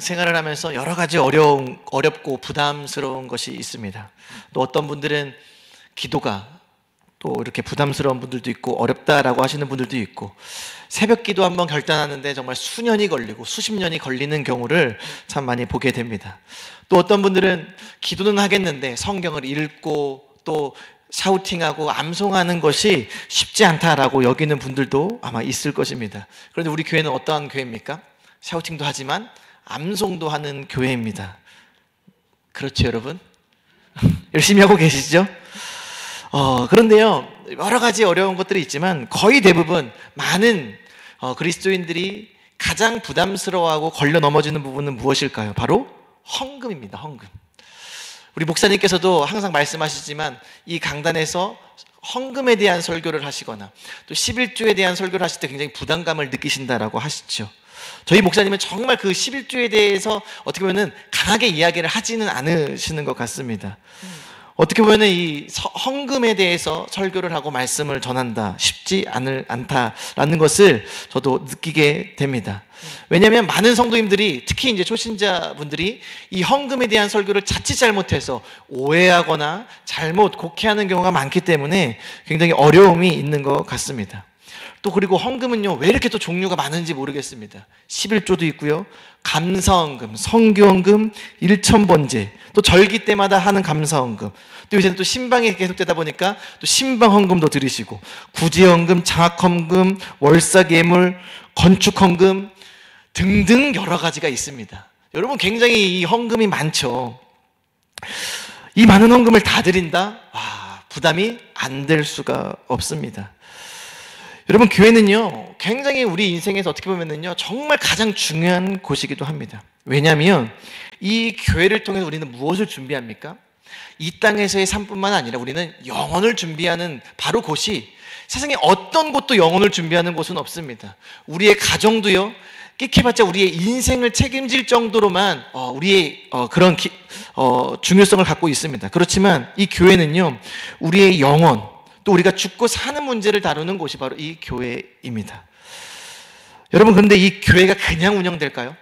생활을 하면서 여러 가지 어렵고 부담스러운 것이 있습니다. 또 어떤 분들은 기도가 또 이렇게 부담스러운 분들도 있고 어렵다라고 하시는 분들도 있고, 새벽 기도 한번 결단하는데 정말 수년이 걸리고 수십 년이 걸리는 경우를 참 많이 보게 됩니다. 또 어떤 분들은 기도는 하겠는데 성경을 읽고 또 샤우팅하고 암송하는 것이 쉽지 않다라고 여기는 분들도 아마 있을 것입니다. 그런데 우리 교회는 어떠한 교회입니까? 샤우팅도 하지만 암송도 하는 교회입니다. 그렇죠, 여러분? 열심히 하고 계시죠? 그런데요, 여러 가지 어려운 것들이 있지만 거의 대부분 많은 그리스도인들이 가장 부담스러워하고 걸려 넘어지는 부분은 무엇일까요? 바로 헌금입니다. 헌금. 우리 목사님께서도 항상 말씀하시지만 이 강단에서 헌금에 대한 설교를 하시거나 또 11조에 대한 설교를 하실 때 굉장히 부담감을 느끼신다라고 하시죠. 저희 목사님은 정말 그 11조에 대해서 어떻게 보면 강하게 이야기를 하지는 않으시는 것 같습니다. 어떻게 보면 이 헌금에 대해서 설교를 하고 말씀을 전한다 쉽지 않다라는 것을 저도 느끼게 됩니다. 왜냐하면 많은 성도님들이, 특히 이제 초신자분들이 이 헌금에 대한 설교를 자칫 잘못해서 오해하거나 잘못 곡해하는 경우가 많기 때문에 굉장히 어려움이 있는 것 같습니다. 또 그리고 헌금은요, 왜 이렇게 또 종류가 많은지 모르겠습니다. 11조도 있고요, 감사헌금, 성교헌금, 일천번제, 또 절기 때마다 하는 감사헌금, 또 요새는 또 신방이 계속되다 보니까 또 신방헌금도 들으시고, 구제헌금, 장학헌금, 월사괴물, 건축헌금 등등 여러 가지가 있습니다. 여러분, 굉장히 이 헌금이 많죠. 이 많은 헌금을 다 드린다? 와, 부담이 안 될 수가 없습니다. 여러분, 교회는요, 굉장히 우리 인생에서 어떻게 보면은요, 정말 가장 중요한 곳이기도 합니다. 왜냐하면 이 교회를 통해서 우리는 무엇을 준비합니까? 이 땅에서의 삶뿐만 아니라 우리는 영혼을 준비하는 바로 곳이, 세상에 어떤 곳도 영혼을 준비하는 곳은 없습니다. 우리의 가정도요, 끼케봤자 우리의 인생을 책임질 정도로만 우리의 그런 중요성을 갖고 있습니다. 그렇지만 이 교회는요, 우리의 영혼, 또 우리가 죽고 사는 문제를 다루는 곳이 바로 이 교회입니다. 여러분, 그런데 이 교회가 그냥 운영될까요?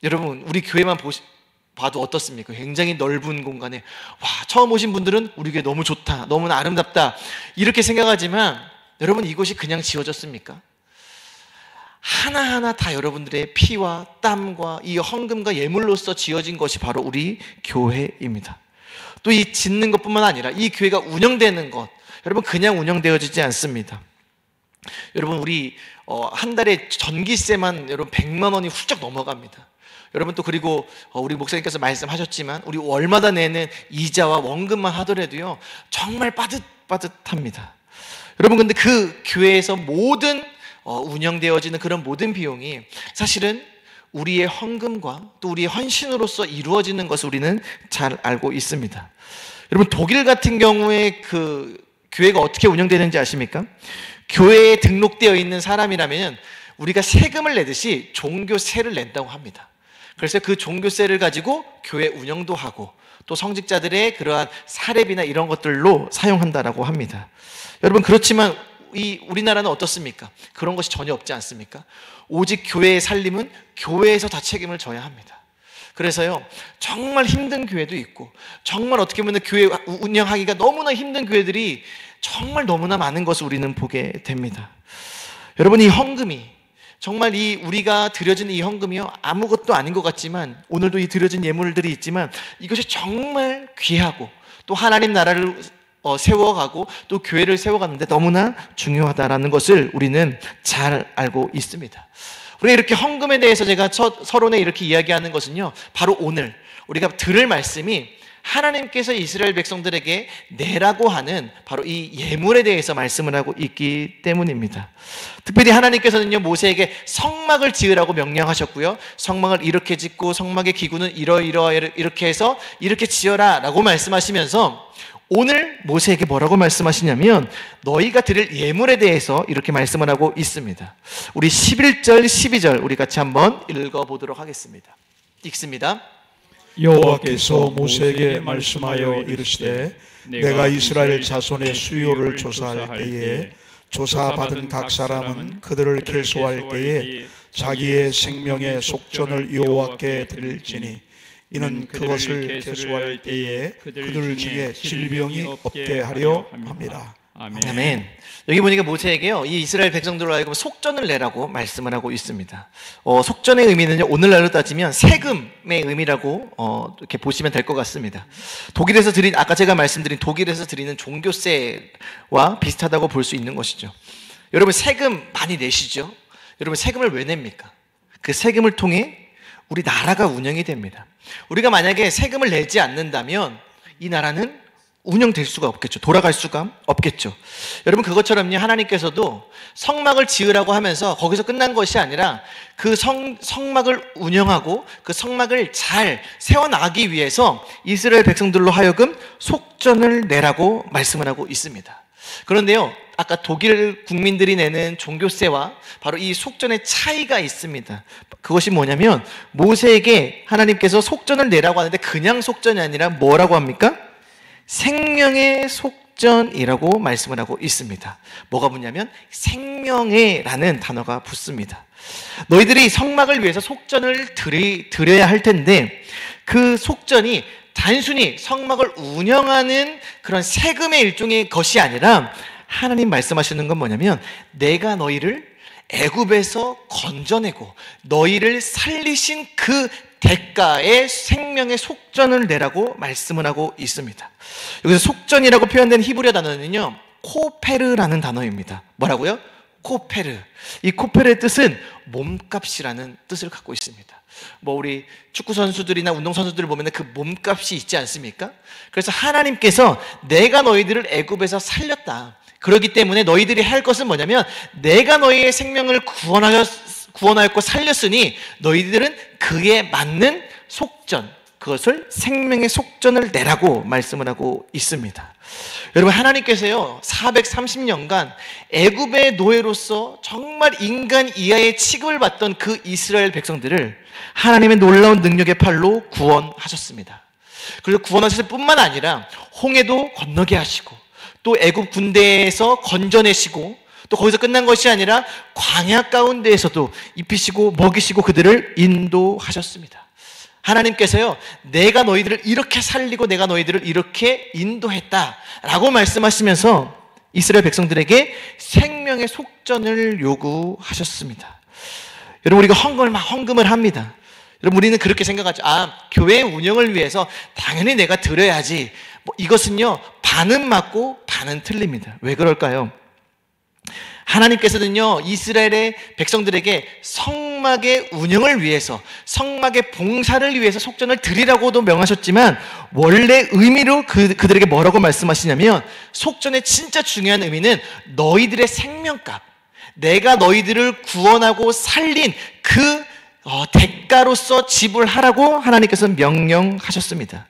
여러분, 우리 교회만 봐도 어떻습니까? 굉장히 넓은 공간에, 와, 처음 오신 분들은 우리 교회 너무 좋다, 너무나 아름답다 이렇게 생각하지만, 여러분, 이곳이 그냥 지어졌습니까? 하나하나 다 여러분들의 피와 땀과 이 헌금과 예물로서 지어진 것이 바로 우리 교회입니다. 또 이 짓는 것뿐만 아니라 이 교회가 운영되는 것, 여러분, 그냥 운영되어지지 않습니다. 여러분, 우리 한 달에 전기세만 여러분 100만 원이 훌쩍 넘어갑니다. 여러분, 또 그리고 우리 목사님께서 말씀하셨지만 우리 월마다 내는 이자와 원금만 하더라도요, 정말 빠듯빠듯합니다. 여러분, 근데 그 교회에서 모든 운영되어지는 그런 모든 비용이 사실은 우리의 헌금과 또 우리의 헌신으로서 이루어지는 것을 우리는 잘 알고 있습니다. 여러분, 독일 같은 경우에 그 교회가 어떻게 운영되는지 아십니까? 교회에 등록되어 있는 사람이라면 우리가 세금을 내듯이 종교세를 낸다고 합니다. 그래서 그 종교세를 가지고 교회 운영도 하고 또 성직자들의 그러한 사례비나 이런 것들로 사용한다라고 합니다. 여러분, 그렇지만 우리나라는 어떻습니까? 그런 것이 전혀 없지 않습니까? 오직 교회의 살림은 교회에서 다 책임을 져야 합니다. 그래서요, 정말 힘든 교회도 있고, 정말 어떻게 보면 교회 운영하기가 너무나 힘든 교회들이 정말 너무나 많은 것을 우리는 보게 됩니다. 여러분, 이 헌금이 정말 우리가 드려진 이 헌금이요, 아무것도 아닌 것 같지만, 오늘도 이 드려진 예물들이 있지만 이것이 정말 귀하고 또 하나님 나라를 세워가고 또 교회를 세워가는데 너무나 중요하다라는 것을 우리는 잘 알고 있습니다. 우리가 이렇게 헌금에 대해서 제가 서론에 이렇게 이야기하는 것은요, 바로 오늘 우리가 들을 말씀이 하나님께서 이스라엘 백성들에게 내라고 하는 바로 이 예물에 대해서 말씀을 하고 있기 때문입니다. 특별히 하나님께서는요, 모세에게 성막을 지으라고 명령하셨고요, 성막을 이렇게 짓고 성막의 기구는 이렇게 해서 이렇게 지어라 라고 말씀하시면서 오늘 모세에게 뭐라고 말씀하시냐면 너희가 드릴 예물에 대해서 이렇게 말씀을 하고 있습니다. 우리 11절 12절 우리 같이 한번 읽어보도록 하겠습니다. 읽습니다. 여호와께서 모세에게 말씀하여 이르시되 내가 이스라엘 자손의 수요를 조사할 때에 조사받은 각 사람은 그들을 계수할 때에 자기의 생명의 속전을 여호와께 드릴지니 이는 그것을 계수할 때에 그들 중에 질병이 없게 하려 함이라. 아멘. 여기 보니까 모세에게요, 이 이스라엘 백성들로 하여금 속전을 내라고 말씀을 하고 있습니다. 속전의 의미는요, 오늘날로 따지면 세금의 의미라고 이렇게 보시면 될 것 같습니다. 독일에서 드린, 아까 제가 말씀드린 독일에서 드리는 종교세와 비슷하다고 볼 수 있는 것이죠. 여러분 세금 많이 내시죠? 여러분 세금을 왜 냅니까? 그 세금을 통해 우리 나라가 운영이 됩니다. 우리가 만약에 세금을 내지 않는다면 이 나라는 운영될 수가 없겠죠. 돌아갈 수가 없겠죠. 여러분 그것처럼요, 하나님께서도 성막을 지으라고 하면서 거기서 끝난 것이 아니라 그 성막을 운영하고 그 성막을 잘 세워나가기 위해서 이스라엘 백성들로 하여금 속전을 내라고 말씀을 하고 있습니다. 그런데요, 아까 독일 국민들이 내는 종교세와 바로 이 속전의 차이가 있습니다. 그것이 뭐냐면 모세에게 하나님께서 속전을 내라고 하는데 그냥 속전이 아니라 뭐라고 합니까? 생명의 속전이라고 말씀을 하고 있습니다. 뭐가 붙냐면 생명의라는 단어가 붙습니다. 너희들이 성막을 위해서 속전을 드려야 할 텐데 그 속전이 단순히 성막을 운영하는 그런 세금의 일종의 것이 아니라 하나님 말씀하시는 건 뭐냐면 내가 너희를 애굽에서 건져내고 너희를 살리신 그 대가의 생명의 속전을 내라고 말씀을 하고 있습니다. 여기서 속전이라고 표현된 히브리어 단어는요, 코페르라는 단어입니다. 뭐라고요? 코페르. 이 코페르의 뜻은 몸값이라는 뜻을 갖고 있습니다. 우리 축구 선수들이나 운동 선수들을 보면 그 몸값이 있지 않습니까? 그래서 하나님께서 내가 너희들을 애굽에서 살렸다. 그렇기 때문에 너희들이 할 것은 뭐냐면 내가 너희의 생명을 구원하였고 살렸으니 너희들은 그에 맞는 속전, 그것을 생명의 속전을 내라고 말씀을 하고 있습니다. 여러분 하나님께서요 430년간 애굽의 노예로서 정말 인간 이하의 취급을 받던 그 이스라엘 백성들을 하나님의 놀라운 능력의 팔로 구원하셨습니다. 그리고 구원하셨을 뿐만 아니라 홍해도 건너게 하시고 또 애굽 군대에서 건져내시고 또 거기서 끝난 것이 아니라 광야 가운데에서도 입히시고 먹이시고 그들을 인도하셨습니다. 하나님께서요 내가 너희들을 이렇게 살리고 내가 너희들을 이렇게 인도했다라고 말씀하시면서 이스라엘 백성들에게 생명의 속전을 요구하셨습니다. 여러분 우리가 헌금을 합니다. 여러분 우리는 그렇게 생각하죠. 교회 운영을 위해서 당연히 내가 드려야지. 이것은요 반은 맞고 반은 틀립니다. 왜 그럴까요? 하나님께서는요 이스라엘의 백성들에게 성막의 운영을 위해서 성막의 봉사를 위해서 속전을 드리라고도 명하셨지만 원래 의미로 그들에게 뭐라고 말씀하시냐면 속전의 진짜 중요한 의미는 너희들의 생명값, 내가 너희들을 구원하고 살린 그 대가로서 지불하라고 하나님께서 명령하셨습니다.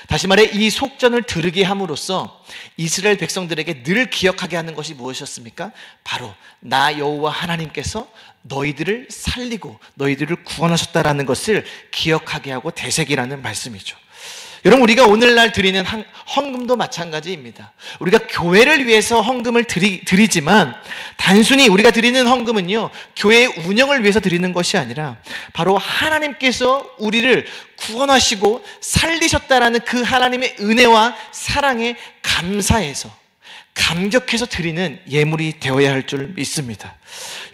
다시 말해 이 속전을 드리게 함으로써 이스라엘 백성들에게 늘 기억하게 하는 것이 무엇이었습니까? 바로 나 여호와 하나님께서 너희들을 살리고 너희들을 구원하셨다라는 것을 기억하게 하고 되새기라는 말씀이죠. 여러분 우리가 오늘날 드리는 헌금도 마찬가지입니다. 우리가 교회를 위해서 헌금을 드리지만 단순히 우리가 드리는 헌금은요 교회의 운영을 위해서 드리는 것이 아니라 바로 하나님께서 우리를 구원하시고 살리셨다라는 그 하나님의 은혜와 사랑에 감사해서 감격해서 드리는 예물이 되어야 할 줄 믿습니다.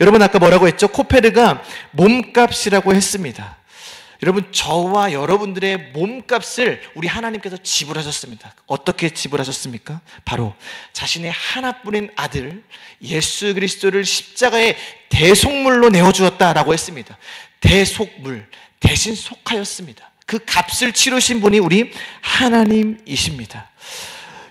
여러분 아까 뭐라고 했죠? 코페르가 몸값이라고 했습니다. 여러분 저와 여러분들의 몸값을 우리 하나님께서 지불하셨습니다. 어떻게 지불하셨습니까? 바로 자신의 하나뿐인 아들 예수 그리스도를 십자가에 대속물로 내어주었다라고 했습니다. 대속물, 대신 속하였습니다. 그 값을 치르신 분이 우리 하나님이십니다.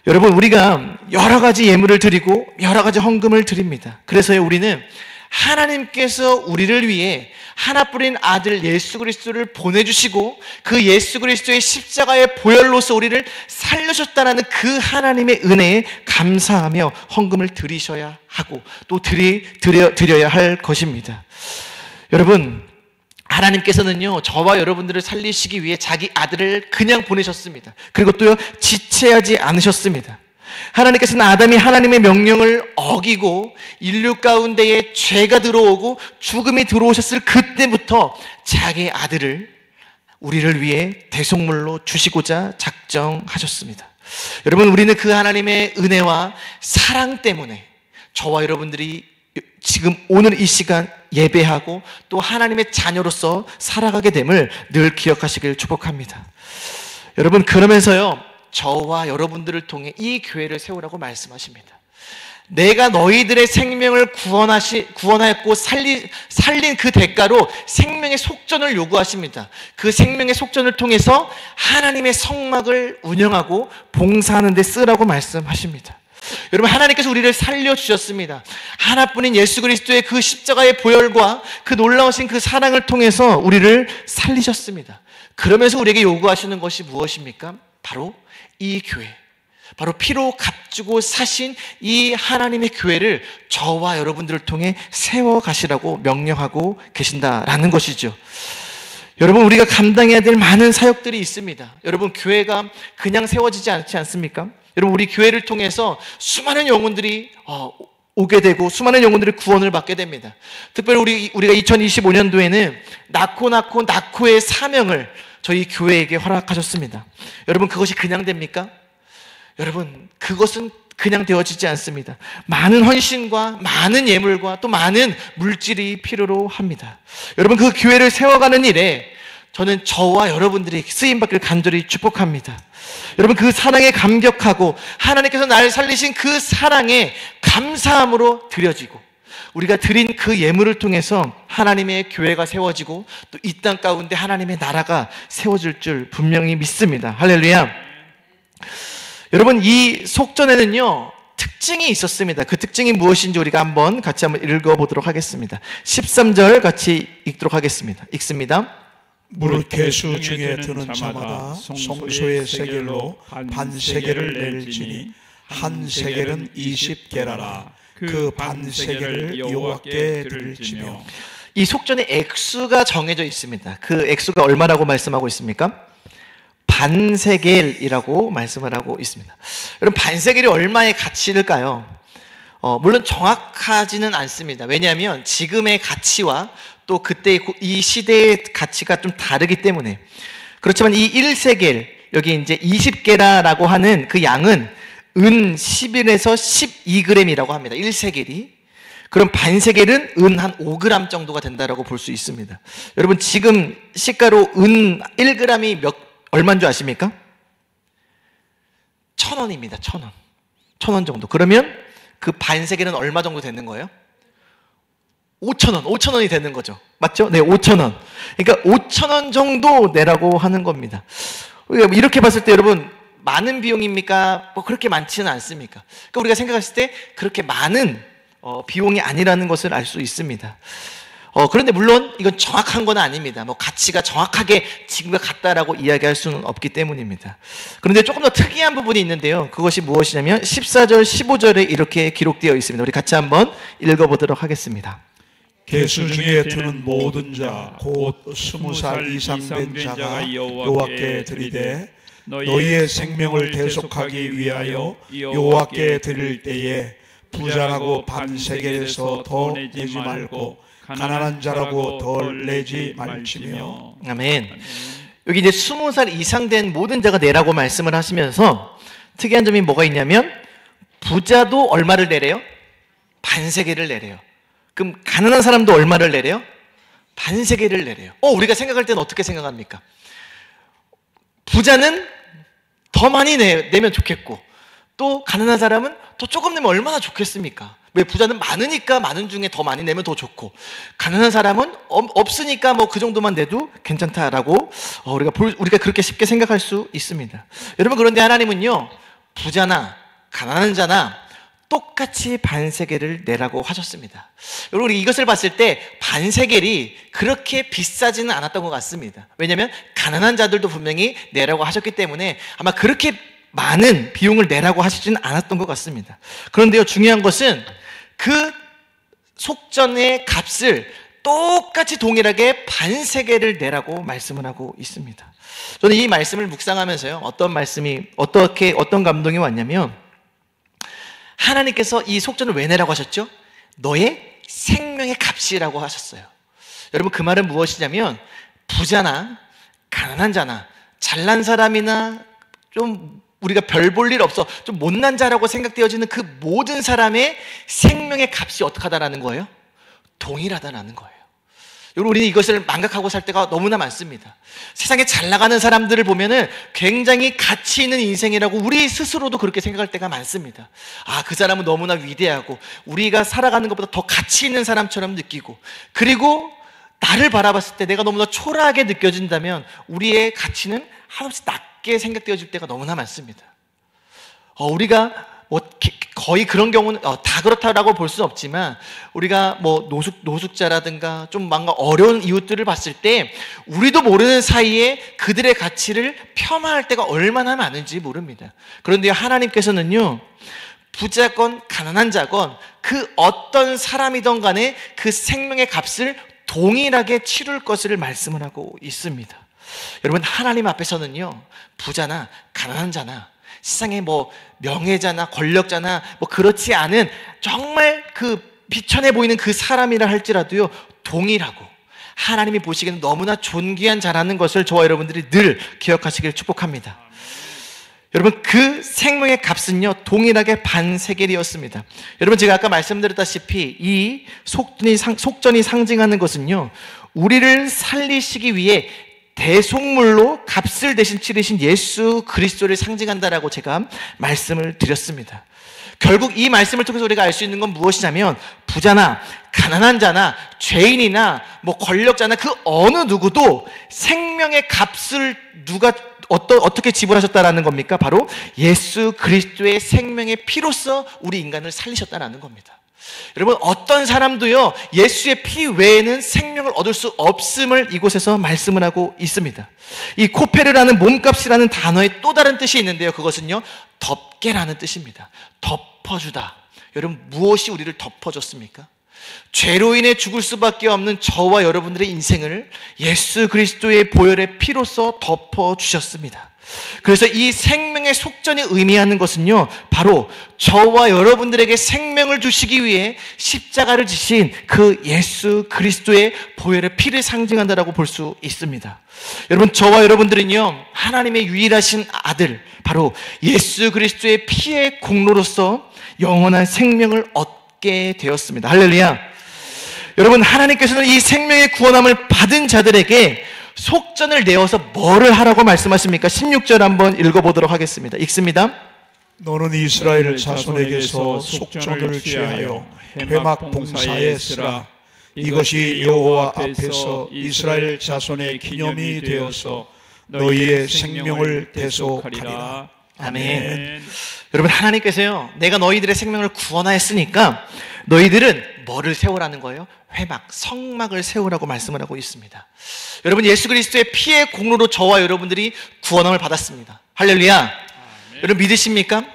여러분 우리가 여러 가지 예물을 드리고 여러 가지 헌금을 드립니다. 그래서요 우리는 하나님께서 우리를 위해 하나뿐인 아들 예수 그리스도를 보내주시고 그 예수 그리스도의 십자가의 보혈로서 우리를 살려줬다는 그 하나님의 은혜에 감사하며 헌금을 드리셔야 하고 또 드려야 할 것입니다. 여러분 하나님께서는요 저와 여러분들을 살리시기 위해 자기 아들을 그냥 보내셨습니다. 그리고 또요 지체하지 않으셨습니다. 하나님께서는 아담이 하나님의 명령을 어기고 인류 가운데에 죄가 들어오고 죽음이 들어오셨을 그때부터 자기의 아들을 우리를 위해 대속물로 주시고자 작정하셨습니다. 여러분, 우리는 그 하나님의 은혜와 사랑 때문에 저와 여러분들이 지금 오늘 이 시간 예배하고 또 하나님의 자녀로서 살아가게 됨을 늘 기억하시길 축복합니다. 여러분, 그러면서요, 저와 여러분들을 통해 이 교회를 세우라고 말씀하십니다. 내가 너희들의 생명을 구원하였고 살린 그 대가로 생명의 속전을 요구하십니다. 그 생명의 속전을 통해서 하나님의 성막을 운영하고 봉사하는 데 쓰라고 말씀하십니다. 여러분, 하나님께서 우리를 살려주셨습니다. 하나뿐인 예수 그리스도의 그 십자가의 보혈과 그 놀라우신 그 사랑을 통해서 우리를 살리셨습니다. 그러면서 우리에게 요구하시는 것이 무엇입니까? 바로 이 교회, 바로 피로 값주고 사신 이 하나님의 교회를 저와 여러분들을 통해 세워가시라고 명령하고 계신다라는 것이죠. 여러분, 우리가 감당해야 될 많은 사역들이 있습니다. 여러분, 교회가 그냥 세워지지 않지 않습니까? 여러분, 우리 교회를 통해서 수많은 영혼들이 오게 되고 수많은 영혼들이 구원을 받게 됩니다. 특별히 우리가 2025년도에는 낳고의 사명을 저희 교회에게 허락하셨습니다. 여러분, 그것이 그냥 됩니까? 여러분, 그것은 그냥 되어지지 않습니다. 많은 헌신과 많은 예물과 또 많은 물질이 필요로 합니다. 여러분, 그 교회를 세워가는 일에 저는 저와 여러분들이 쓰임받기를 간절히 축복합니다. 여러분, 그 사랑에 감격하고 하나님께서 나를 살리신 그 사랑에 감사함으로 드려지고 우리가 드린 그 예물을 통해서 하나님의 교회가 세워지고 또 이 땅 가운데 하나님의 나라가 세워질 줄 분명히 믿습니다. 할렐루야. 여러분, 이 속전에는요 특징이 있었습니다. 그 특징이 무엇인지 우리가 같이 한번 읽어보도록 하겠습니다. 13절 같이 읽도록 하겠습니다. 읽습니다. 물개수 중에 드는 자마다 성소의 세겔로 반세겔을 낼지니 한 세겔은 20게라라. 그 반세겔을 여호와께 드릴지며. 이 속전에 액수가 정해져 있습니다. 그 액수가 얼마라고 말씀하고 있습니까? 반세겔이라고 말씀을 하고 있습니다. 여러분, 반세겔이 얼마의 가치일까요? 물론 정확하지는 않습니다. 왜냐하면 지금의 가치와 또 그때 이 시대의 가치가 좀 다르기 때문에. 그렇지만 이 1세겔, 여기 이제 20게라라고 하는 그 양은 은 11에서 12g이라고 합니다. 1세겔이. 그럼 반세겔은 은 한 5g 정도가 된다라고 볼 수 있습니다. 여러분, 지금 시가로 은 1g이 얼마인 줄 아십니까? 1,000원입니다. 1,000원. 1,000원 정도. 그러면 그 반세겔은 얼마 정도 되는 거예요? 5,000원. 5,000원이 되는 거죠. 맞죠? 네, 5,000원. 그러니까 5,000원 정도 내라고 하는 겁니다. 이렇게 봤을 때 여러분, 많은 비용입니까? 뭐 그렇게 많지는 않습니까? 그러니까 우리가 생각했을 때 그렇게 많은 비용이 아니라는 것을 알 수 있습니다. 그런데 물론 이건 정확한 건 아닙니다. 뭐 가치가 정확하게 지금과 같다라고 이야기할 수는 없기 때문입니다. 그런데 조금 더 특이한 부분이 있는데요. 그것이 무엇이냐면 14절, 15절에 이렇게 기록되어 있습니다. 우리 같이 한번 읽어보도록 하겠습니다. 개수 중에 드는 모든 자 곧 20살 이상 된 자가 여호와께 드리되 너희의 생명을 대속하기 위하여 여호와께 드릴 때에 부자라고 반세겔에서 더 내지 말고 가난한 자라고 덜 내지 말지며. 아멘. 여기 이제 20살 이상 된 모든 자가 내라고 말씀을 하시면서 특이한 점이 뭐가 있냐면 부자도 얼마를 내래요? 반세겔을 내래요. 그럼 가난한 사람도 얼마를 내래요? 반세겔을 내래요. 우리가 생각할 때는 어떻게 생각합니까? 부자는 더 많이 내면 좋겠고 또 가난한 사람은 더 조금 내면 얼마나 좋겠습니까? 왜? 부자는 많으니까 많은 중에 더 많이 내면 더 좋고 가난한 사람은 없으니까 뭐 그 정도만 내도 괜찮다라고 우리가 그렇게 쉽게 생각할 수 있습니다. 여러분, 그런데 하나님은요 부자나 가난한 자나 똑같이 반세겔을 내라고 하셨습니다. 여러분, 우리 이것을 봤을 때 반세겔이 그렇게 비싸지는 않았던 것 같습니다. 왜냐하면 가난한 자들도 분명히 내라고 하셨기 때문에 아마 그렇게 많은 비용을 내라고 하시지는 않았던 것 같습니다. 그런데요, 중요한 것은 그 속전의 값을 똑같이 동일하게 반세겔을 내라고 말씀을 하고 있습니다. 저는 이 말씀을 묵상하면서요, 어떤 감동이 왔냐면 하나님께서 이 속전을 왜 내라고 하셨죠? 너의 생명의 값이라고 하셨어요. 여러분, 그 말은 무엇이냐면 부자나 가난한 자나 잘난 사람이나 좀 우리가 별 볼 일 없어 좀 못난 자라고 생각되어지는 그 모든 사람의 생명의 값이 어떻게 하다라는 거예요? 동일하다라는 거예요. 여러분, 우리는 이것을 망각하고 살 때가 너무나 많습니다. 세상에 잘 나가는 사람들을 보면은 굉장히 가치 있는 인생이라고 우리 스스로도 그렇게 생각할 때가 많습니다. 아, 그 사람은 너무나 위대하고 우리가 살아가는 것보다 더 가치 있는 사람처럼 느끼고, 그리고 나를 바라봤을 때 내가 너무나 초라하게 느껴진다면 우리의 가치는 한없이 낮게 생각되어질 때가 너무나 많습니다. 우리가 거의 그런 경우는 다 그렇다라고 볼 수는 없지만, 우리가 노숙자라든가 좀 뭔가 어려운 이웃들을 봤을 때 우리도 모르는 사이에 그들의 가치를 폄하할 때가 얼마나 많은지 모릅니다. 그런데 하나님께서는요, 부자건 가난한 자건 그 어떤 사람이든 간에 그 생명의 값을 동일하게 치룰 것을 말씀을 하고 있습니다. 여러분, 하나님 앞에서는요, 부자나 가난한 자나 세상에 명예자나 권력자나 그렇지 않은 정말 그 비천해 보이는 그 사람이라 할지라도요, 동일하고 하나님이 보시기에는 너무나 존귀한 자라는 것을 저와 여러분들이 늘 기억하시길 축복합니다. 여러분, 그 생명의 값은요, 동일하게 반세겔이었습니다. 여러분, 제가 아까 말씀드렸다시피 이 속전이 상징하는 것은요, 우리를 살리시기 위해 대속물로 값을 대신 치르신 예수 그리스도를 상징한다라고 제가 말씀을 드렸습니다. 결국 이 말씀을 통해서 우리가 알 수 있는 건 무엇이냐면, 부자나 가난한 자나 죄인이나 권력자나 그 어느 누구도 생명의 값을 어떻게 지불하셨다라는 겁니까? 바로 예수 그리스도의 생명의 피로써 우리 인간을 살리셨다라는 겁니다. 여러분, 어떤 사람도요, 예수의 피 외에는 생명을 얻을 수 없음을 이곳에서 말씀을 하고 있습니다. 이 코페르라는 몸값이라는 단어의 또 다른 뜻이 있는데요, 그것은요, 덮개라는 뜻입니다. 덮어주다. 여러분, 무엇이 우리를 덮어줬습니까? 죄로 인해 죽을 수밖에 없는 저와 여러분들의 인생을 예수 그리스도의 보혈의 피로써 덮어주셨습니다. 그래서 이 생명의 속전이 의미하는 것은요, 바로 저와 여러분들에게 생명을 주시기 위해 십자가를 지신 그 예수 그리스도의 보혈의 피를 상징한다라고 볼 수 있습니다. 여러분, 저와 여러분들은요, 하나님의 유일하신 아들, 바로 예수 그리스도의 피의 공로로서 영원한 생명을 얻게 되었습니다. 할렐루야. 여러분, 하나님께서는 이 생명의 구원함을 받은 자들에게 속전을 내어서 뭐를 하라고 말씀하십니까? 16절 한번 읽어보도록 하겠습니다. 읽습니다. 너는 이스라엘 자손에게서 속전을 취하여 회막 봉사에 쓰라. 이것이 여호와 앞에서 이스라엘 자손의 기념이 되어서 너희의 생명을 대속하리라. 아멘. 여러분, 하나님께서요, 내가 너희들의 생명을 구원하였으니까 너희들은 뭐를 세우라는 거예요? 회막, 성막을 세우라고 말씀을 하고 있습니다. 여러분, 예수 그리스도의 피의 공로로 저와 여러분들이 구원함을 받았습니다. 할렐루야. 여러분, 믿으십니까?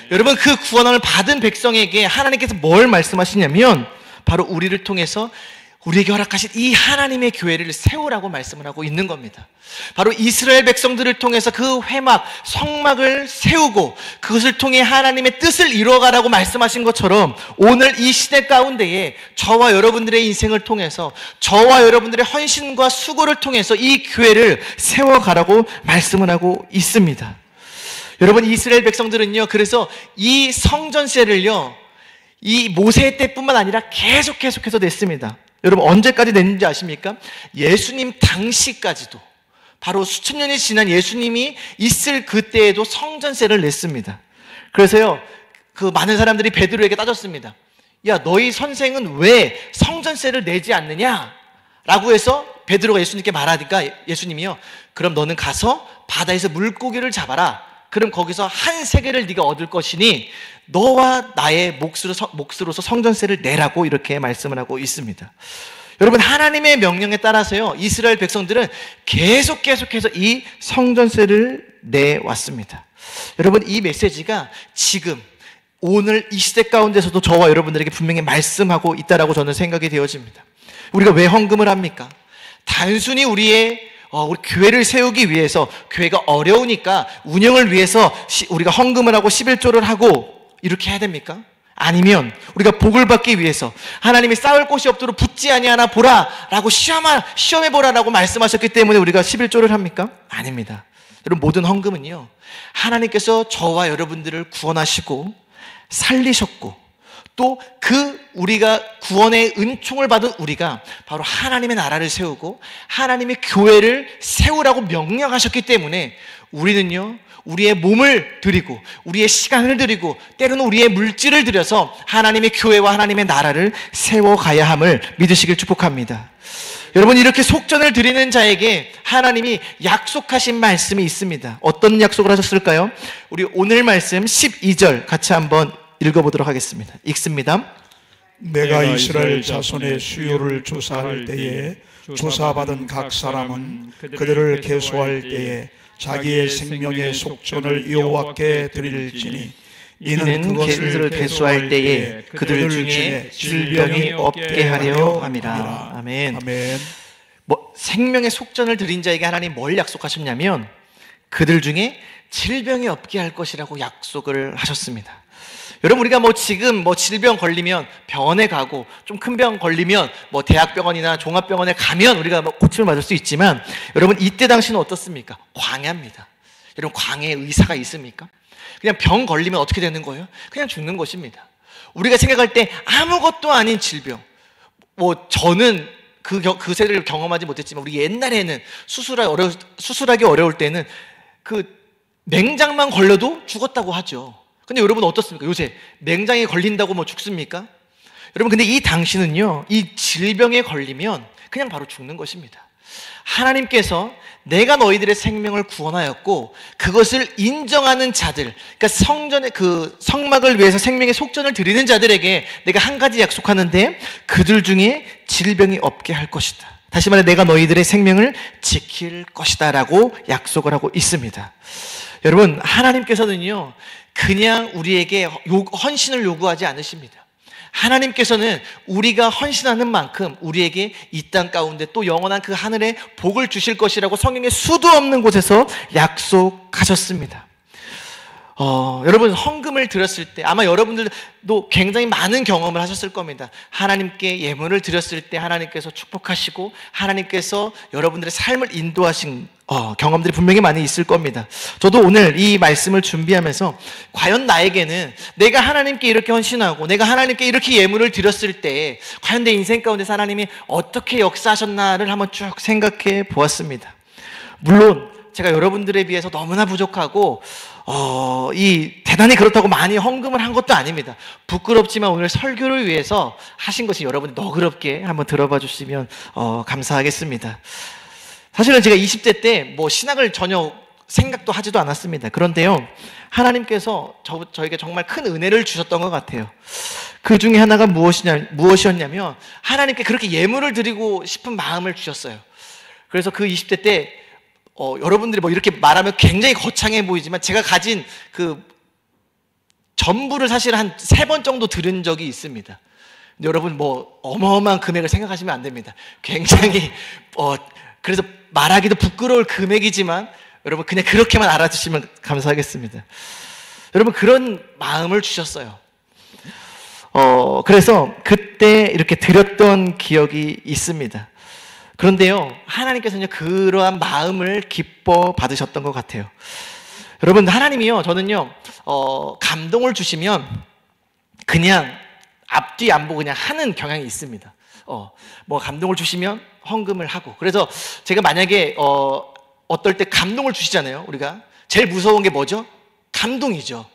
여러분, 그 구원함을 받은 백성에게 하나님께서 뭘 말씀하시냐면, 바로 우리를 통해서 우리에게 허락하신 이 하나님의 교회를 세우라고 말씀을 하고 있는 겁니다. 바로 이스라엘 백성들을 통해서 그 회막, 성막을 세우고 그것을 통해 하나님의 뜻을 이루어가라고 말씀하신 것처럼, 오늘 이 시대 가운데에 저와 여러분들의 인생을 통해서, 저와 여러분들의 헌신과 수고를 통해서 이 교회를 세워가라고 말씀을 하고 있습니다. 여러분, 이스라엘 백성들은요, 그래서 이 성전세를요, 이 모세 때뿐만 아니라 계속해서 냈습니다. 여러분, 언제까지 냈는지 아십니까? 예수님 당시까지도, 바로 수천 년이 지난 예수님이 있을 그때에도 성전세를 냈습니다. 그래서요, 그 많은 사람들이 베드로에게 따졌습니다. 야, 너희 선생은 왜 성전세를 내지 않느냐? 라고 해서 베드로가 예수님께 말하니까 예수님이요, 그럼 너는 가서 바다에서 물고기를 잡아라. 그럼 거기서 한 세겔을 네가 얻을 것이니 너와 나의 몫으로서 성전세를 내라고 이렇게 말씀을 하고 있습니다. 여러분, 하나님의 명령에 따라서요, 이스라엘 백성들은 계속해서 이 성전세를 내왔습니다. 여러분, 이 메시지가 지금 오늘 이 시대 가운데서도 저와 여러분들에게 분명히 말씀하고 있다라고 저는 생각이 되어집니다. 우리가 왜 헌금을 합니까? 단순히 우리 교회를 세우기 위해서, 교회가 어려우니까 운영을 위해서 우리가 헌금을 하고 11조를 하고 이렇게 해야 됩니까? 아니면 우리가 복을 받기 위해서 하나님이 쌓을 곳이 없도록 붙지 아니하나 보라라고 시험해 보라라고 말씀하셨기 때문에 우리가 11조를 합니까? 아닙니다. 여러분, 모든 헌금은요, 하나님께서 저와 여러분들을 구원하시고 살리셨고 또 우리가 구원의 은총을 받은 우리가 바로 하나님의 나라를 세우고 하나님의 교회를 세우라고 명령하셨기 때문에 우리는요, 우리의 몸을 드리고 우리의 시간을 드리고 때로는 우리의 물질을 들여서 하나님의 교회와 하나님의 나라를 세워가야 함을 믿으시길 축복합니다. 여러분, 이렇게 속전을 드리는 자에게 하나님이 약속하신 말씀이 있습니다. 어떤 약속을 하셨을까요? 우리 오늘 말씀 12절 같이 한번 읽어보도록 하겠습니다. 읽습니다. 내가 이스라엘 자손의 수요를 조사할 때에 조사받은 각 사람은 그들을 계수할 때에 자기의 생명의 속전을 여호와께 드릴지니 이는 그것을 계수할 때에 그들 중에 질병이 없게 하려 함이라. 아멘. 생명의 속전을 드린 자에게 하나님 뭘 약속하셨냐면 그들 중에 질병이 없게 할 것이라고 약속을 하셨습니다. 여러분, 우리가 지금 질병 걸리면 병원에 가고 좀 큰 병 걸리면 대학병원이나 종합병원에 가면 우리가 고침을 받을 수 있지만 여러분, 이때 당시는 어떻습니까? 광야입니다. 여러분, 광야에 의사가 있습니까? 그냥 병 걸리면 어떻게 되는 거예요? 그냥 죽는 것입니다. 우리가 생각할 때 아무것도 아닌 질병, 저는 그 세대를 경험하지 못했지만 우리 옛날에는 수술하기 어려울 때는 맹장만 걸려도 죽었다고 하죠. 근데 여러분 어떻습니까? 요새 맹장에 걸린다고 죽습니까? 여러분, 근데 이 당시는요, 이 질병에 걸리면 그냥 바로 죽는 것입니다. 하나님께서 내가 너희들의 생명을 구원하였고 그것을 인정하는 자들, 그러니까 성전의 성막을 위해서 생명의 속전을 드리는 자들에게 내가 한 가지 약속하는데 그들 중에 질병이 없게 할 것이다. 다시 말해, 내가 너희들의 생명을 지킬 것이다 라고 약속을 하고 있습니다. 여러분, 하나님께서는요, 그냥 우리에게 헌신을 요구하지 않으십니다. 하나님께서는 우리가 헌신하는 만큼 우리에게 이 땅 가운데 또 영원한 그 하늘의 복을 주실 것이라고 성경에 수도 없는 곳에서 약속하셨습니다. 여러분, 헌금을 드렸을 때 아마 여러분들도 굉장히 많은 경험을 하셨을 겁니다. 하나님께 예물을 드렸을 때 하나님께서 축복하시고 하나님께서 여러분들의 삶을 인도하신 경험들이 분명히 많이 있을 겁니다. 저도 오늘 이 말씀을 준비하면서 과연 나에게는 내가 하나님께 이렇게 헌신하고 내가 하나님께 이렇게 예물을 드렸을 때 과연 내 인생 가운데서 하나님이 어떻게 역사하셨나를 한번 쭉 생각해 보았습니다. 물론 제가 여러분들에 비해서 너무나 부족하고 대단히 그렇다고 많이 헌금을 한 것도 아닙니다. 부끄럽지만 오늘 설교를 위해서 하신 것이 여러분이 너그럽게 한번 들어봐 주시면 감사하겠습니다. 사실은 제가 20대 때 신학을 전혀 생각도 하지도 않았습니다. 그런데요, 하나님께서 저에게 정말 큰 은혜를 주셨던 것 같아요. 그 중에 하나가 무엇이었냐면 하나님께 그렇게 예물을 드리고 싶은 마음을 주셨어요. 그래서 그 20대 때 여러분들이 이렇게 말하면 굉장히 거창해 보이지만 제가 가진 전부를 사실 한 3번 정도 들은 적이 있습니다. 근데 여러분 어마어마한 금액을 생각하시면 안 됩니다. 굉장히 그래서 말하기도 부끄러울 금액이지만 여러분 그냥 그렇게만 알아주시면 감사하겠습니다. 여러분, 그런 마음을 주셨어요. 그래서 그때 이렇게 드렸던 기억이 있습니다. 그런데요, 하나님께서는 그러한 마음을 기뻐 받으셨던 것 같아요. 여러분, 하나님이요, 저는요, 감동을 주시면 그냥 앞뒤 안 보고 그냥 하는 경향이 있습니다. 감동을 주시면 헌금을 하고. 그래서 제가 만약에 어떨 때 감동을 주시잖아요. 우리가 제일 무서운 게 뭐죠? 감동이죠.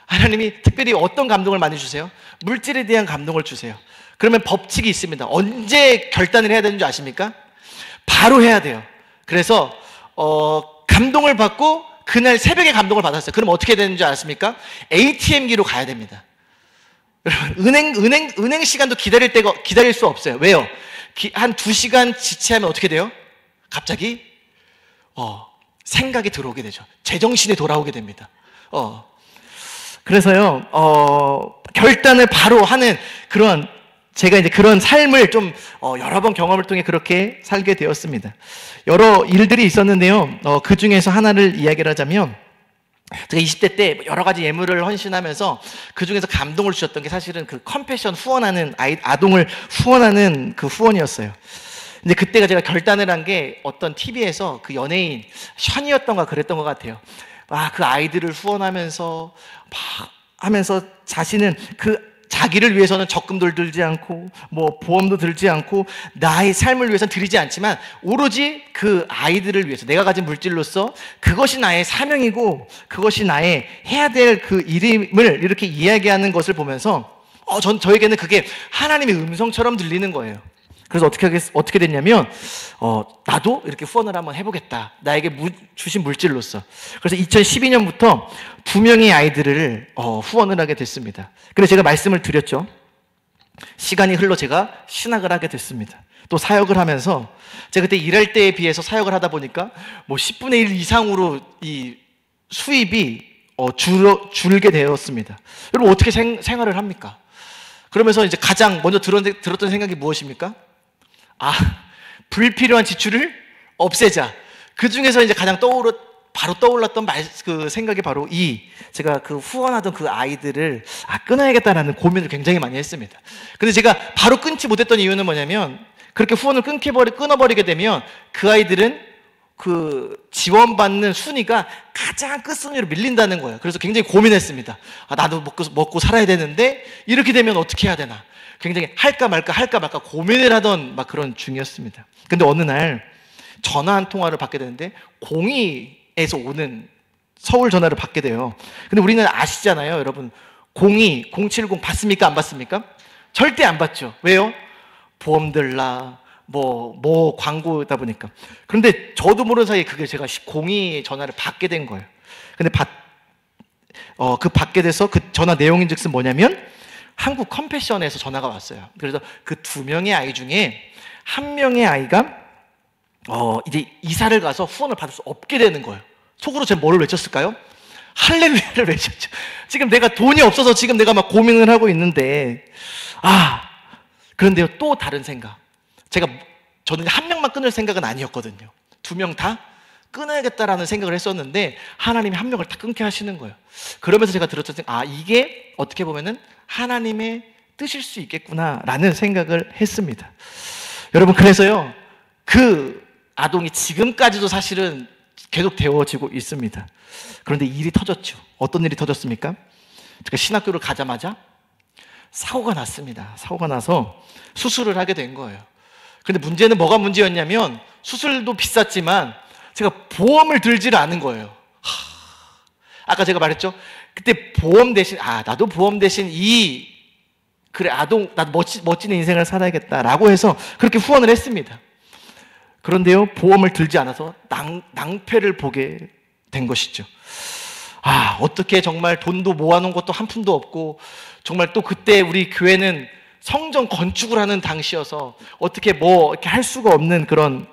하나님이 특별히 어떤 감동을 많이 주세요? 물질에 대한 감동을 주세요. 그러면 법칙이 있습니다. 언제 결단을 해야 되는 줄 아십니까? 바로 해야 돼요. 그래서 감동을 받고 그날 새벽에 감동을 받았어요. 그럼 어떻게 되는 줄 아십니까? ATM기로 가야 됩니다. 은행 시간도 기다릴 수 없어요. 왜요? 한 2시간 지체하면 어떻게 돼요? 갑자기 생각이 들어오게 되죠. 제정신이 돌아오게 됩니다. 그래서요, 결단을 바로 하는 제가 이제 그런 삶을 좀 여러 번 경험을 통해 그렇게 살게 되었습니다. 여러 일들이 있었는데요. 그 중에서 하나를 이야기를 하자면 제가 20대 때 여러 가지 예물을 헌신하면서 그 중에서 감동을 주셨던 게 사실은 그 컴패션 후원하는 아동을 후원하는 그 후원이었어요. 근데 그때가 제가 결단을 한 게 어떤 TV에서 그 연예인 션이었던가 그랬던 것 같아요. 그 아이들을 후원하면서 막 하면서 자신은 자기를 위해서는 적금도 들지 않고 뭐 보험도 들지 않고 나의 삶을 위해서는 들이지 않지만 오로지 그 아이들을 위해서 내가 가진 물질로서 그것이 나의 사명이고 그것이 나의 해야 될 그 일임을 이렇게 이야기하는 것을 보면서 저에게는 그게 하나님의 음성처럼 들리는 거예요. 그래서 어떻게 됐냐면 나도 이렇게 후원을 한번 해보겠다. 나에게 주신 물질로서. 그래서 2012년부터 2명의 아이들을 후원을 하게 됐습니다. 근데 제가 말씀을 드렸죠. 시간이 흘러 제가 신학을 하게 됐습니다. 또 사역을 하면서 제가 그때 일할 때에 비해서 사역을 하다 보니까 뭐 10분의 1 이상으로 이 수입이 줄게 되었습니다. 여러분 어떻게 생활을 합니까? 그러면서 이제 가장 먼저 들었던 생각이 무엇입니까? 불필요한 지출을 없애자. 그 중에서 이제 가장 바로 떠올랐던 그 생각이 바로 제가 그 후원하던 그 아이들을 끊어야겠다라는 고민을 굉장히 많이 했습니다. 근데 제가 바로 끊지 못했던 이유는 뭐냐면 그렇게 후원을 끊어버리게 되면 그 아이들은 그 지원받는 순위가 가장 끝순위로 밀린다는 거예요. 그래서 굉장히 고민했습니다. 나도 먹고 살아야 되는데 이렇게 되면 어떻게 해야 되나. 굉장히 할까 말까 고민을 하던 막 그런 중이었습니다. 근데 어느 날 전화 한 통화를 받게 되는데 02에서 오는 서울 전화를 받게 돼요. 근데 우리는 아시잖아요, 여러분. 02, 070 받습니까? 안 받습니까? 절대 안 받죠. 왜요? 보험 들라, 뭐 광고다 보니까. 그런데 저도 모르는 사이에 그게 제가 02 전화를 받게 된 거예요. 근데 받게 돼서 그 전화 내용인즉슨 뭐냐면 한국 컴패션에서 전화가 왔어요. 그래서 그 2명의 아이 중에 1명의 아이가 이제 이사를 가서 후원을 받을 수 없게 되는 거예요. 속으로 제가 뭐를 외쳤을까요? 할렐루야를 외쳤죠. 지금 내가 돈이 없어서 지금 내가 막 고민을 하고 있는데 그런데요, 또 다른 생각. 저는 1명만 끊을 생각은 아니었거든요. 2명 다 끊어야겠다라는 생각을 했었는데 하나님이 1명을 다 끊게 하시는 거예요. 그러면서 제가 들었던 생각, 이게 어떻게 보면은 하나님의 뜻일 수 있겠구나라는 생각을 했습니다. 여러분, 그래서요, 그 아동이 지금까지도 사실은 계속 되어지고 있습니다. 그런데 일이 터졌죠. 어떤 일이 터졌습니까? 제가 신학교를 가자마자 사고가 났습니다. 사고가 나서 수술을 하게 된 거예요. 근데 문제는 뭐가 문제였냐면 수술도 비쌌지만 제가 보험을 들지를 않은 거예요. 아까 제가 말했죠. 그때 보험 대신 나도 보험 대신 나도 멋진 인생을 살아야겠다라고 해서 그렇게 후원을 했습니다. 그런데요, 보험을 들지 않아서 낭패를 보게 된 것이죠. 어떻게 정말 돈도 모아놓은 것도 한 푼도 없고 정말 또 그때 우리 교회는 성전 건축을 하는 당시여서 어떻게 이렇게 할 수가 없는 그런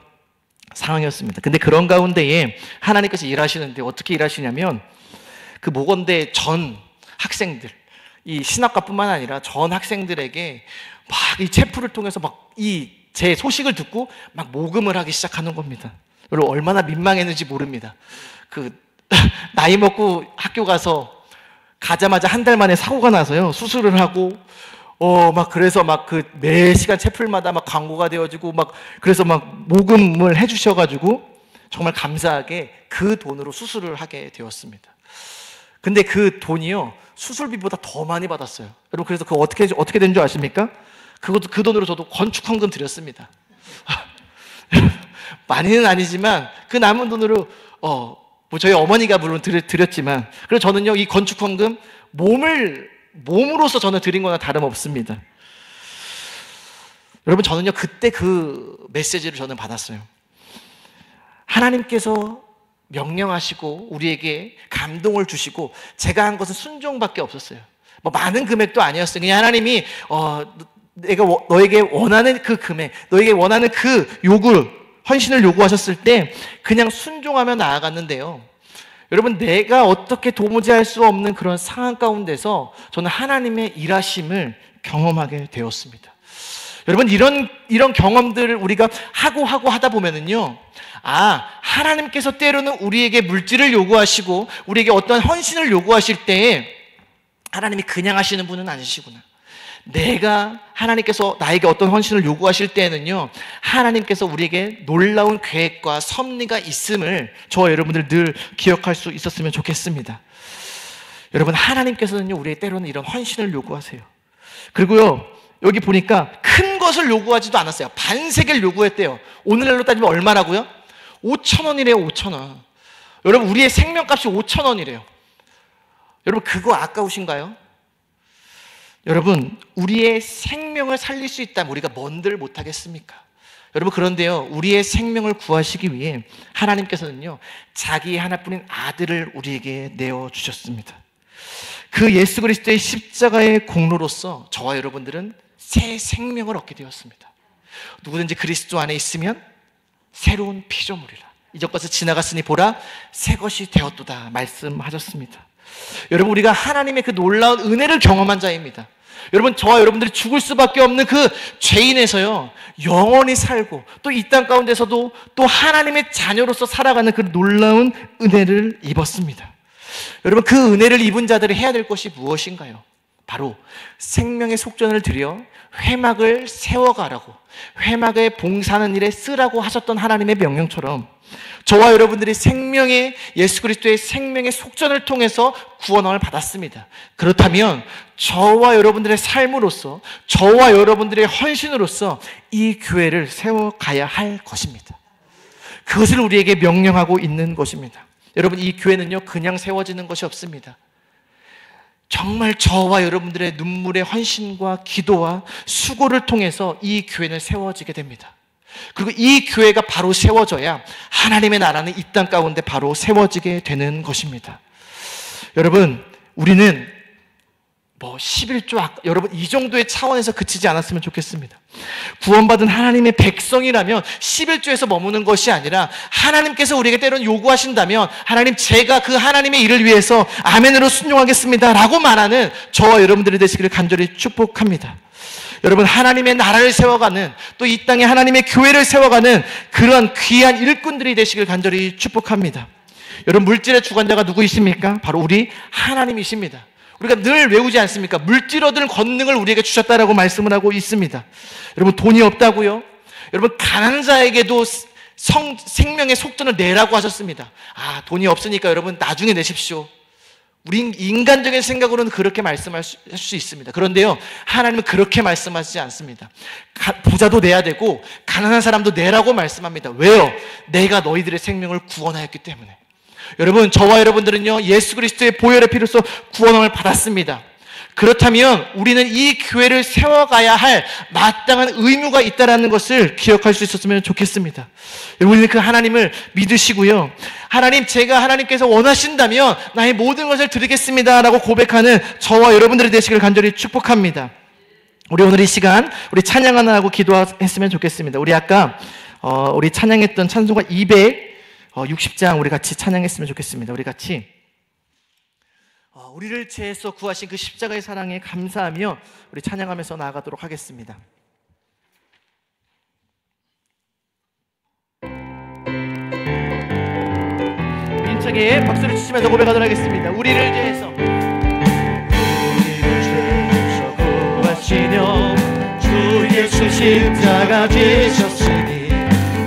상황이었습니다. 근데 그런 가운데에 하나님께서 일하시는데 어떻게 일하시냐면 그 모건대 전 학생들, 이 신학과뿐만 아니라 전 학생들에게 막 이 체프를 통해서 제 소식을 듣고 막 모금을 하기 시작하는 겁니다. 여러분 얼마나 민망했는지 모릅니다. 나이 먹고 학교 가자마자 한 달 만에 사고가 나서요, 수술을 하고 그래서 매 시간 채플마다 광고가 되어지고 그래서 모금을 해주셔가지고 정말 감사하게 그 돈으로 수술을 하게 되었습니다. 근데 그 돈이요, 수술비보다 더 많이 받았어요. 여러분, 그래서 어떻게 된 줄 아십니까? 그 돈으로 저도 건축헌금 드렸습니다. 많이는 아니지만 그 남은 돈으로 저희 어머니가 물론 드렸지만, 그래서 저는요, 이 건축헌금 몸으로서 저는 드린 거나 다름없습니다. 여러분, 저는요, 그때 그 메시지를 저는 받았어요. 하나님께서 명령하시고 우리에게 감동을 주시고 제가 한 것은 순종밖에 없었어요. 많은 금액도 아니었어요. 그냥 하나님이 내가 너에게 원하는 그 금액, 너에게 원하는 그 헌신을 요구하셨을 때 그냥 순종하며 나아갔는데요, 여러분, 내가 어떻게 도무지 할 수 없는 그런 상황 가운데서 저는 하나님의 일하심을 경험하게 되었습니다. 여러분, 이런 경험들을 우리가 하고 하다 보면은요, 하나님께서 때로는 우리에게 물질을 요구하시고 우리에게 어떤 헌신을 요구하실 때에 하나님이 그냥 하시는 분은 아니시구나. 하나님께서 나에게 어떤 헌신을 요구하실 때에는요, 하나님께서 우리에게 놀라운 계획과 섭리가 있음을 저와 여러분들 늘 기억할 수 있었으면 좋겠습니다. 여러분, 하나님께서는요, 우리에게 때로는 이런 헌신을 요구하세요. 그리고요, 여기 보니까 큰 것을 요구하지도 않았어요. 반세계를 요구했대요. 오늘날로 따지면 얼마라고요? 5,000원이래요. 5,000원. 여러분, 우리의 생명값이 5,000원이래요. 여러분, 그거 아까우신가요? 여러분, 우리의 생명을 살릴 수 있다면 우리가 뭔들 못하겠습니까? 여러분, 그런데요, 우리의 생명을 구하시기 위해 하나님께서는요, 자기 하나뿐인 아들을 우리에게 내어주셨습니다. 그 예수 그리스도의 십자가의 공로로서 저와 여러분들은 새 생명을 얻게 되었습니다. 누구든지 그리스도 안에 있으면 새로운 피조물이라. 이전 것은 지나갔으니 보라, 새 것이 되었도다 말씀하셨습니다. 여러분, 우리가 하나님의 그 놀라운 은혜를 경험한 자입니다. 여러분, 저와 여러분들이 죽을 수밖에 없는 그 죄인에서요, 영원히 살고 또 이 땅 가운데서도 또 하나님의 자녀로서 살아가는 그 놀라운 은혜를 입었습니다. 여러분, 그 은혜를 입은 자들이 해야 될 것이 무엇인가요? 바로 생명의 속전을 들여 회막을 세워가라고, 회막에 봉사하는 일에 쓰라고 하셨던 하나님의 명령처럼 저와 여러분들이 예수 그리스도의 생명의 속전을 통해서 구원을 받았습니다. 그렇다면 저와 여러분들의 삶으로서, 저와 여러분들의 헌신으로서 이 교회를 세워가야 할 것입니다. 그것을 우리에게 명령하고 있는 것입니다. 여러분, 이 교회는요, 그냥 세워지는 것이 없습니다. 정말 저와 여러분들의 눈물의 헌신과 기도와 수고를 통해서 이 교회는 세워지게 됩니다. 그리고 이 교회가 바로 세워져야 하나님의 나라는 이 땅 가운데 바로 세워지게 되는 것입니다. 여러분, 우리는 11조, 여러분, 이 정도의 차원에서 그치지 않았으면 좋겠습니다. 구원받은 하나님의 백성이라면 11조에서 머무는 것이 아니라 하나님께서 우리에게 때로는 요구하신다면 하나님, 제가 그 하나님의 일을 위해서 아멘으로 순종하겠습니다 라고 말하는 저와 여러분들이 되시기를 간절히 축복합니다. 여러분, 하나님의 나라를 세워가는, 또 이 땅에 하나님의 교회를 세워가는 그런 귀한 일꾼들이 되시기를 간절히 축복합니다. 여러분, 물질의 주관자가 누구이십니까? 바로 우리 하나님이십니다. 우리가 늘 외우지 않습니까? 물질 얻을 권능을 우리에게 주셨다라고 말씀을 하고 있습니다. 여러분, 돈이 없다고요? 여러분, 가난한 자에게도 생명의 속전을 내라고 하셨습니다. 돈이 없으니까 여러분 나중에 내십시오. 우리 인간적인 생각으로는 그렇게 말씀할 수 있습니다. 그런데요, 하나님은 그렇게 말씀하시지 않습니다. 부자도 내야 되고 가난한 사람도 내라고 말씀합니다. 왜요? 내가 너희들의 생명을 구원하였기 때문에. 여러분, 저와 여러분들은요, 예수 그리스도의 보혈의 피로써 구원을 받았습니다. 그렇다면 우리는 이 교회를 세워가야 할 마땅한 의무가 있다는 것을 기억할 수 있었으면 좋겠습니다. 우리는 그 하나님을 믿으시고요, 하나님, 제가 하나님께서 원하신다면 나의 모든 것을 드리겠습니다 라고 고백하는 저와 여러분들이 되시기를 간절히 축복합니다. 우리 오늘 이 시간 우리 찬양 하나 하고 기도했으면 좋겠습니다. 우리 아까 우리 찬양했던 찬송가 260장 우리 같이 찬양했으면 좋겠습니다. 우리 같이 우리를 죄에서 구하신 그 십자가의 사랑에 감사하며 우리 찬양하면서 나아가도록 하겠습니다. 힘차게 박수를 치시면서 고백하도록 하겠습니다. 우리를 죄에서 구하시며 주 예수 십자가 지셨으니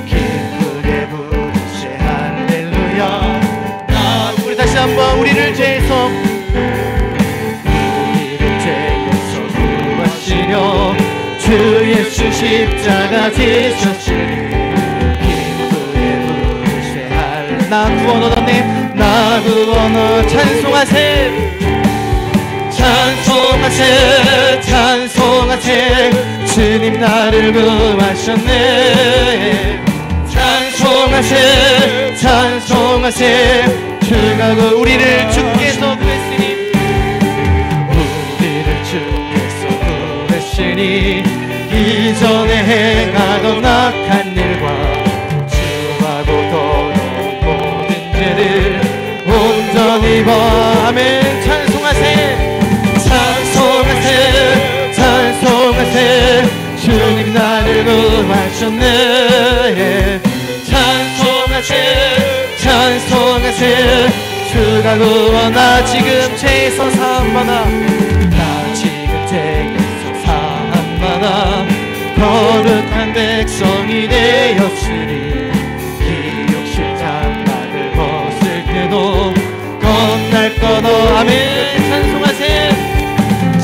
기쁘게 부르세 할렐루야. 우리 다시 한번 우리를 죄에서 구하시며 주 예수 십자가 지셨으니 기쁘게 부르세 할렐루야. 나 구원 얻었네, 나 구원 얻 찬송하세, 찬송하세, 찬송하세, 주님 나를 구하셨네. 찬송하세, 찬송하세, 주가 우리를 주께서 구했으니, 우리를 주께서 구했으니 이전에 행하던 악한 일과 주하고 더러운 모든 죄를 온전히 아멘. 찬송하세, 찬송하세, 찬송하세, 주님 구원하셨네. 찬송하세 찬송하세 주가 구원하 지금 죄에서 사함받아 나 지금 죄에서 사함받아 거룩한 백성이 되었으니 기록 십자가를 벗을 때도 겁날 것 아멘. 찬송하세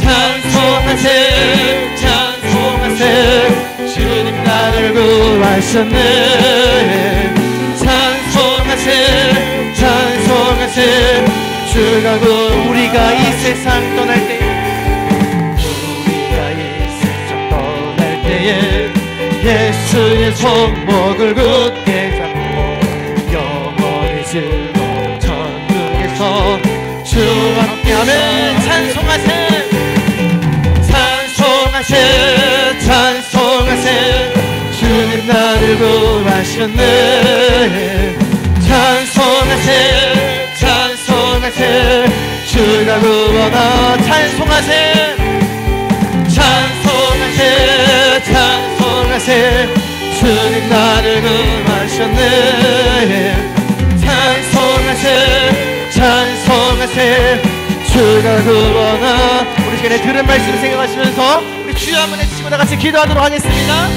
찬송하세 찬송하세 주님 나를 구하셨네. 찬송하세 찬송하세 주가 우리가 이 세상 떠날 때 우리가 이 세상 떠날 때에 예수의 손목을 굳게 잡고 영원히 즐거운 천국에서 주와 함께하며 찬송하세 찬송하세 찬송하세 주님 나를 구하셨네. 찬송하세 찬송하세 주가 구원하 찬송하세 찬송하세 찬송하세 주님 나를 구하셨네. 찬송하세 찬송하세 주가 구원하. 우리 시간에 들은 말씀 생각하시면서 우리 주여 한번 해주시고 다 같이 기도하도록 하겠습니다.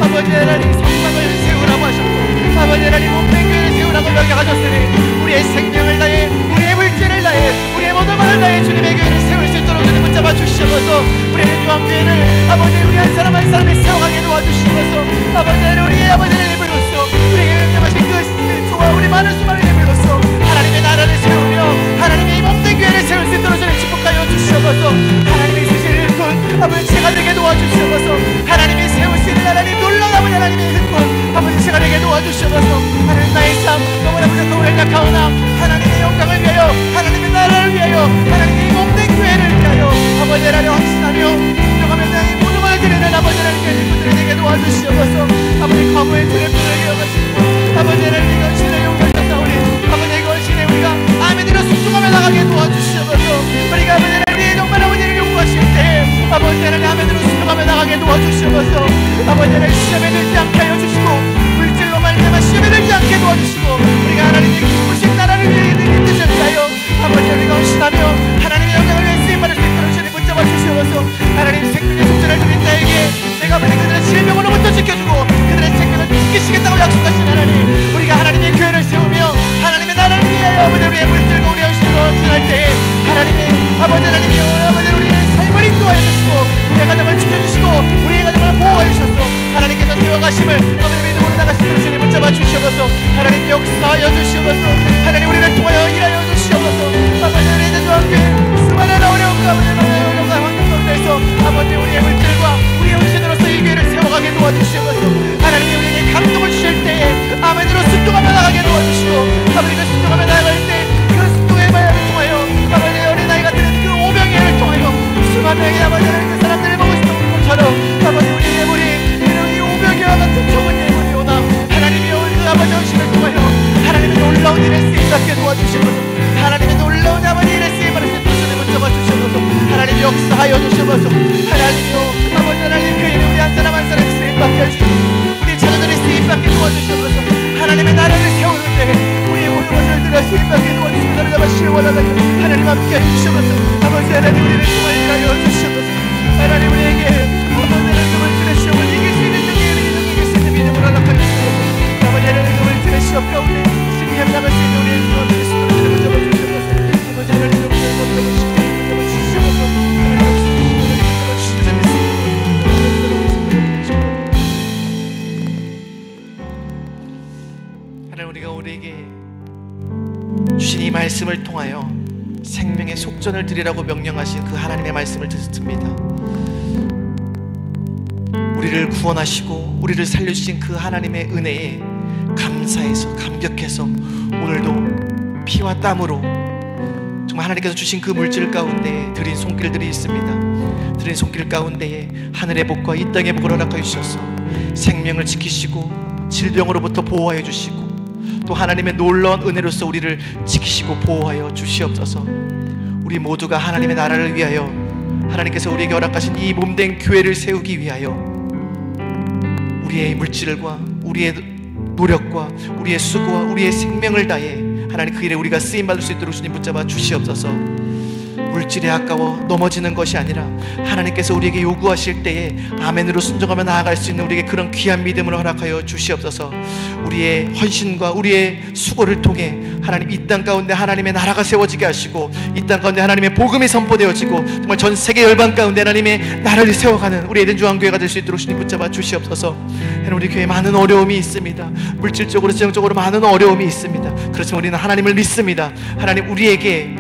아버지 하나님 성막을 세우라고 하셨고 아버지 하나님 목표교회를 세우라고 명령하셨으니 우리의 생명을 다해 우리의 물질을 다해 우리의 모든 것을 다해 주님의 교회를 세울 수 있도록 주님 붙잡아 주시옵소서. 우리의 중앙교회를 아버지 우리 한 사람 한 사람이 세워가게 도와주시옵소서. 아버지 하나님 우리의 아버지의 힘으로써 우리에게 은혜하신 그 좋아 우리 많은 수많은 힘으로써 하나님의 나라를 세우며 하나님의 이 몸된 교회를 세울 수 있도록 주님 축복하여 주시옵소서. 하나님이 주실 일꾼 아버지 제가 되게 도와주시옵소서. 하나님이 세우시는 하나님 놀라운 아버지 하나님의 일꾼 아버지 제가 되게 도와주시옵소서. 하나님 나의 삶 너무나 부족하고 연약하오나 하나님의 영광을 위하여 하나님의 나라를 위하여 하나님의 이 몸된 교회를 위하여 아버지 하나님 확신하며 인정하며 나의 모든 걸 드리는 아버지 하나님의 일꾼들을 되게 도와주시옵소서. 아버지 과거의 틀을 부르게 아버지 하나님 이건 신의 용서였사오니 아버지 이건 신의 우리가 아멘으로 순종하며 나가게 도와주시옵소서. 우리가 아버지 하나님 정말 아버지를 요구하실 때 아버지 하나님 아멘으로 순종하며 나가게 도와주시옵소서. 아버지 하나님 시험에 들지 않게 하여 주시고 물질로 말미암아 시험에 들지 않게 도와주시고 우리가 하나님의 기쁘신 나라를 위해 이 뜻을 위하여 아버지 우리가 헌신하며 하나님의 영광을 위해 쓰임받을 수 있도록 주님 붙잡아 주시옵소서. 하나님 생명의 속전을 드린 자에게 내가 아버지 그들의 질병으로부터 지켜주고 그들의 생명을 지키시겠다고 약속하신 하나님 우리가 하나님의 교회를 세우며 하나님의 나라를 위하여 아버지 우리의 물질과 우리의 헌신을 헌신할 때에 하나님의 아버지 하나님이 아버지 우리의 삶을 인도하여 주시고 우리의 가정을 지켜주시고 우리의 가정을 보호하여 주셔서 하나님께서 되어가심을 아버지 믿음으로 나가시도록 주님 붙잡아 주시옵소서. 하나님 역사하여 주시옵소서. 하나님 우리를 통하여 일하여 주시옵소서. 아버지 우리의 주님께 수많은 어려움과 어려움과 환경 가운데서 아버지 우리의 물질과 우리의 헌신으로서 이 교회를 세워가게 도와주시옵소서. 하나님이 우리에게 감동을 주실 때에 아멘으로 순종하며 나가게 도와주시고 아버지가 순종하며 나갈 때 그 순종의 마음을 통하여 아버지 어린아이가 드는 그 오병이를 통하여 수많은 명의 아버지는 그 사람들을 보고 싶은 것처럼 아버지 우리의 예물이 이 오병이와 같은 좋은 예물이 오나 하나님이 그 아버지 헌신을 통하여 하나님의 놀라운 일에 쓰임받게 도와주시옵소서. 하나님의 놀라운 아버지 일에 쓰임받을 수 있도록 주님 붙잡아 주시옵소서. 하나님 역사하여 주시옵소서. 하나님이요 아버지 하나님 그 일에 우리 한 사람 한 사람 쓰임받게 해주시옵소서. 우리 자녀들이 쓰임받게 도와주시옵소서. 하나님의 나라를 세우는 때 우리의 모든 것을 들어 쓰임받게 도와주시고 나를 잡아주시기 원하다니 하나님 함께 해주시옵소서. 아버지 하나님 우리를 통하여 주시옵소서. 하나님 우리에게 아버지 하나님을 들으시옵소서. 이길 수 있는 능력이 이길 수 있는 믿음을 허락하여 주시옵소서. 아버지 하나님을 들으시옵 가운데 승리함당할 수 있는 우리의 주님을 스스로 잡아주시옵소서. 아버지 하나님 우리가 우리에게 주신 이 말씀을 통하여 생명의 속전을 드리라고 명령하신 그 하나님의 말씀을 듣습니다. 우리를 구원하시고 우리를 살려주신 그 하나님의 은혜에 감사해서 감격해서 오늘도 피와 땀으로 정말 하나님께서 주신 그 물질 가운데 드린 손길들이 있습니다. 드린 손길 가운데에 하늘의 복과 이 땅의 복을 허락하여 주셔서 생명을 지키시고 질병으로부터 보호하여 주시고 또 하나님의 놀라운 은혜로서 우리를 지키시고 보호하여 주시옵소서. 우리 모두가 하나님의 나라를 위하여 하나님께서 우리에게 허락하신 이 몸된 교회를 세우기 위하여 우리의 물질과 우리의 노력과 우리의 수고와 우리의 생명을 다해 하나님 그 일에 우리가 쓰임받을 수 있도록 주님 붙잡아 주시옵소서. 물질에 아까워 넘어지는 것이 아니라 하나님께서 우리에게 요구하실 때에 아멘으로 순종하며 나아갈 수 있는 우리에게 그런 귀한 믿음을 허락하여 주시옵소서. 우리의 헌신과 우리의 수고를 통해 하나님 이 땅 가운데 하나님의 나라가 세워지게 하시고 이 땅 가운데 하나님의 복음이 선포되어지고 정말 전 세계 열방 가운데 하나님의 나라를 세워가는 우리 에덴 중앙교회가 될 수 있도록 주님 붙잡아 주시옵소서. 하나님 우리 교회에 많은 어려움이 있습니다. 물질적으로 재정적으로 많은 어려움이 있습니다. 그렇지만 우리는 하나님을 믿습니다. 하나님 우리에게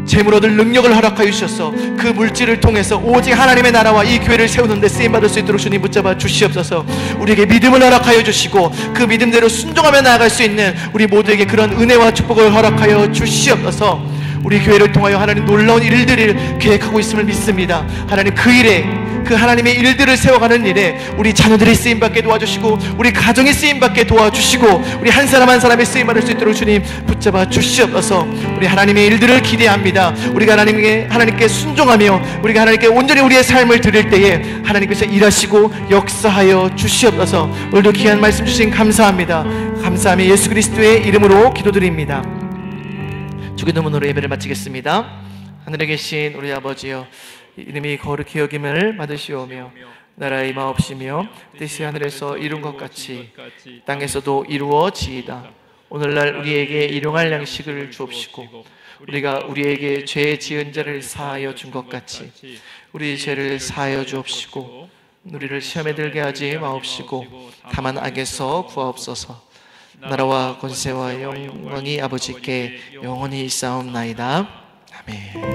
재물 얻을 능력을 허락하여 주셔서 그 물질을 통해서 오직 하나님의 나라와 이 교회를 세우는 데 쓰임받을 수 있도록 주님 붙잡아 주시옵소서. 우리에게 믿음을 허락하여 주시고 그 믿음대로 순종하며 나아갈 수 있는 우리 모두에게 그런 은혜와 축복을 허락하여 주시옵소서. 우리 교회를 통하여 하나님 놀라운 일들을 계획하고 있음을 믿습니다. 하나님 그 일에 그 하나님의 일들을 세워가는 일에 우리 자녀들이 쓰임받게 도와주시고 우리 가정이 쓰임받게 도와주시고 우리 한 사람 한 사람이 쓰임받을 수 있도록 주님 붙잡아 주시옵소서. 우리 하나님의 일들을 기대합니다. 우리가 하나님께 순종하며 우리가 하나님께 온전히 우리의 삶을 드릴 때에 하나님께서 일하시고 역사하여 주시옵소서. 오늘도 귀한 말씀 주신 감사합니다. 감사하며 예수 그리스도의 이름으로 기도드립니다. 주기도문으로 예배를 마치겠습니다. 하늘에 계신 우리 아버지여, 이름이 거룩히 여김을 받으시오며 나라의 임하옵시며 뜻이 하늘에서 이룬 것 같이 땅에서도 이루어지이다. 오늘날 우리에게 일용할 양식을 주옵시고 우리가 우리에게 죄 지은 자를 사하여 준 것 같이 우리 죄를 사하여 주옵시고 우리를 시험에 들게 하지 마옵시고 다만 악에서 구하옵소서. 나라와 권세와 영광이 아버지께 영원히 있사옵나이다. 아멘.